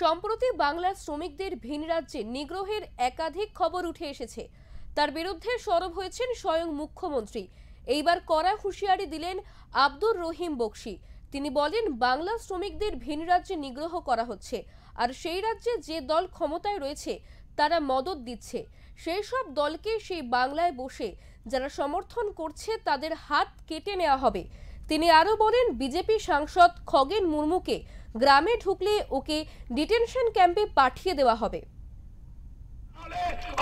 সম্প্রতি বাংলার শ্রমিকদের ভিন রাজ্যে নিগ্রহের একাধিক খবর উঠে এসেছে। তার বিরুদ্ধে সরব হয়েছেন স্বয়ং মুখ্যমন্ত্রী। এইবার কড়া হুঁশিয়ারি দিলেন আব্দুর রহিম বকশী। তিনি বলেন, বাংলা শ্রমিকদের ভিন রাজ্যে নিগ্রহ করা হচ্ছে, আর সেই রাজ্যে যে দল ক্ষমতায় রয়েছে তারা মদদ দিচ্ছে। সেই সব দলকে সেই বাংলায় বসে যারা সমর্থন করছে তাদের হাত কেটে নেওয়া হবে। তিনি আরো বলেন, বিজেপি সাংসদ খগেন মুর্মুকে গ্রামে ঢুকলে ওকে ডিটেনশন ক্যাম্পে পাঠিয়ে দেওয়া হবে।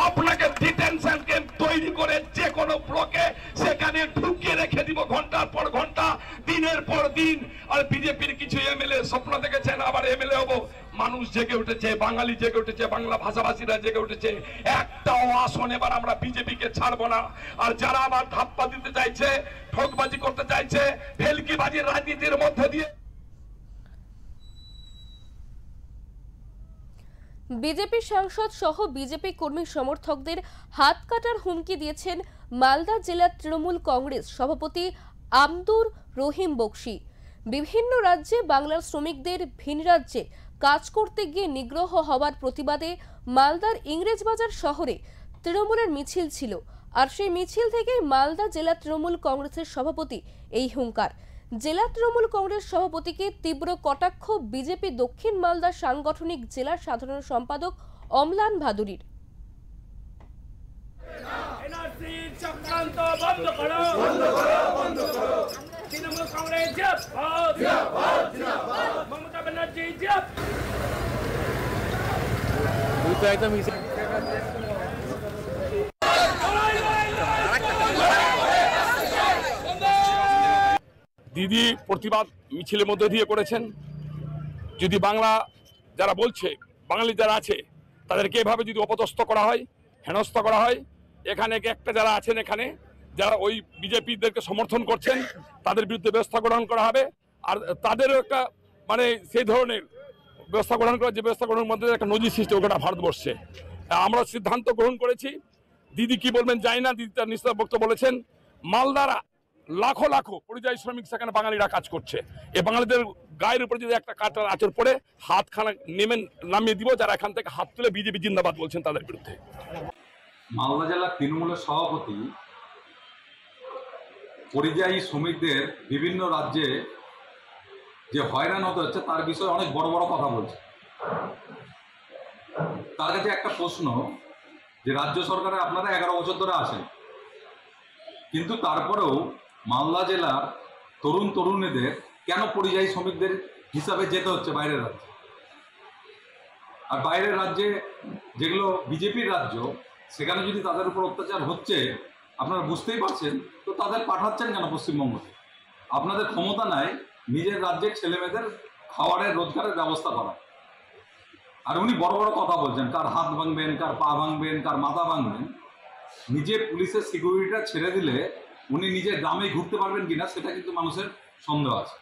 আপনাকে ডিটেনশন ক্যাম্প তৈরি করে যে কোনো ব্লকে সেখানে ঢুকিয়ে রেখে দিব ঘন্টার পর ঘন্টা, দিনের পর দিন। আর বিজেপির কিছু এমএলএ স্বপ্ন দেখেছেন আবার এমএলএ হবো। মানুষ জেগে উঠেছে, বাঙালি জেগে উঠেছে, বাংলা ভাষাভাষীরা জেগে উঠেছে। একটাও আসন এবার আমরা বিজেপিকে ছাড়বো না। আর যারা আবার ধাপ্পা দিতে চাইছে, ঠকবাজি করতে চাইছে, ভেলকিবাজির রাজনীতির মধ্যে দিয়ে বিজেপি সাংসদ সহ বিজেপি কর্মী সমর্থকদের হাত কাটার হুমকি দিয়েছেন মালদা জেলা তৃণমূল কংগ্রেস সভাপতি আব্দুর রহিম বকশী। বিভিন্ন রাজ্যে বাংলার শ্রমিকদের ভিন রাজ্যে কাজ করতে গিয়ে নিগ্রহ হওয়ার প্রতিবাদে মালদার ইংরেজবাজার শহরে তৃণমূলের মিছিল ছিল। আর সেই মিছিল থেকেই মালদা জেলা তৃণমূল কংগ্রেসের সভাপতি এই হুঙ্কার। জেলা তৃণমূল কংগ্রেস সভাপতিকে তীব্র কটাক্ষ বিজেপি দক্ষিণ মালদা সাংগঠনিক জেলা সাধারণ সম্পাদক অমলান ভাদুরীর। দিদি প্রতিবাদ মিছিলের মধ্যে দিয়ে করেছেন। যদি বাংলা যারা বলছে, বাঙালি যারা আছে, তাদেরকে এভাবে যদি অপদস্থ করা হয়, হেনস্থা করা হয়, এখানে একটা যারা আছেন, এখানে যারা ওই বিজেপিদেরকে সমর্থন করছেন, তাদের বিরুদ্ধে ব্যবস্থা গ্রহণ করা হবে। আর তাদেরও একটা মানে সেই ধরনের ব্যবস্থা গ্রহণ করার যে ব্যবস্থা গ্রহণের মধ্যে একটা নজির সৃষ্টি গোটা ভারতবর্ষে। আমরা সিদ্ধান্ত গ্রহণ করেছি। দিদি কি বলবেন জানি না, দিদি তার নিশ্চিত বক্তব্য বলেছেন। মালদারা লাখো লাখো পরিযায়ী শ্রমিক সেখানে বাঙালিরা কাজ করছে। এই বাঙালিদের গায়ের উপরে যদি একটা কাটার আঁচড় পড়ে হাতখানা নামিয়ে দিব। যারা এখান থেকে হাত তুলে বিজেপি জিন্দাবাদ বলছেন তাদের বিরুদ্ধে। মালদা জেলার তৃণমূলের সভাপতি পরিযায়ী শ্রমিকদের বিভিন্ন রাজ্যে যে হয়রান হতে হচ্ছে তার বিষয়ে অনেক বড় বড় কথা বলছে। তার কাছে একটা প্রশ্ন, যে রাজ্য সরকারে আপনারা 11 বছর ধরে আছেন, কিন্তু তারপরেও মালদা জেলার তরুণ তরুণীদের কেন পরিযায়ী শ্রমিকদের হিসাবে যেতে হচ্ছে বাইরের রাজ্যে? আর বাইরের রাজ্যে যেগুলো বিজেপির রাজ্য, সেখানে যদি তাদের উপর অত্যাচার হচ্ছে আপনারা বুঝতেই পারছেন, তো তাদের পাঠাচ্ছেন কেন পশ্চিমবঙ্গে? আপনাদের ক্ষমতা নাই নিজের রাজ্যের ছেলেমেয়েদের খাওয়ারের রোজগারের ব্যবস্থা করা। আর উনি বড় বড় কথা বলছেন, কার হাত ভাঙবেন, কার পা ভাঙবেন, কার মাথা ভাঙবেন। নিজে পুলিশের সিকিউরিটিটা ছেড়ে দিলে উনি নিজের গ্রামে ঘুরতে পারবেন কিনা সেটা কিন্তু মানুষের সন্দেহ আছে।